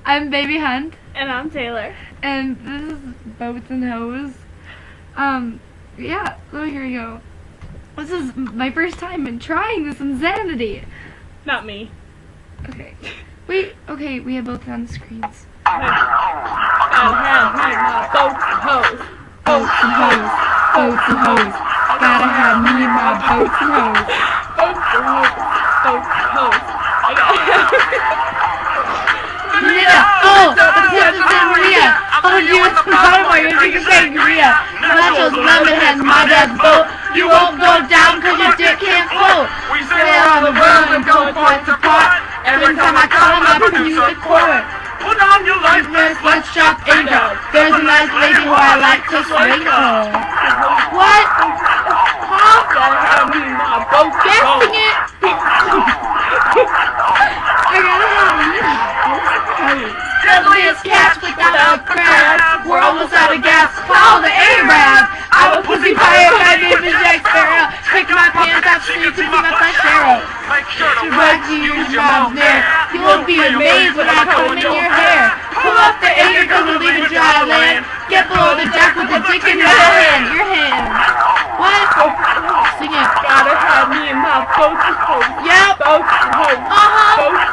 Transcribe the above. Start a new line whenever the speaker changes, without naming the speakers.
I'm Baby Hunt.
And I'm Taylor.
And this is Boats and Hose. Yeah, so here we go. This is my first time in trying this insanity.
Not me.
Okay. Wait, okay, we have both on the screens.
Boats and hose.
Boats and hose. Boats and hose. Gotta have me and my boats and hose.
Boats and hose. Boats and hose. I got
Maria! Oh! The tip is in Maria! Oh, you it's the bottom of your chicken sangria! Nachos, lemon heads, my dad's boat! You won't go down cause your dick can't float! We sail on the world and go point to part! Every time I call him, I produce a chord!
Put on your life vest,
Let's shop and go! There's a nice lady who I like to swing her! What? Huh?
gotta have me my boat.
Guessing it! I gotta have me. Deadliest catch without a crab. We're almost out of gas. Call the Arab. I'm a pussy pirate. My name is Jack Sparrow. Pick my pants up, sleep to be my flesh arrow. Survive to use your mom's nair. You will be amazed when I comb in your hair. Pull up the anchor cause we're leaving dry land. Get below the deck with the dick in your hand. Your hand. What? Sing it.
Gotta have me and my boats and hose.
Yep.
Boats and hose.
Uh-huh.
Boats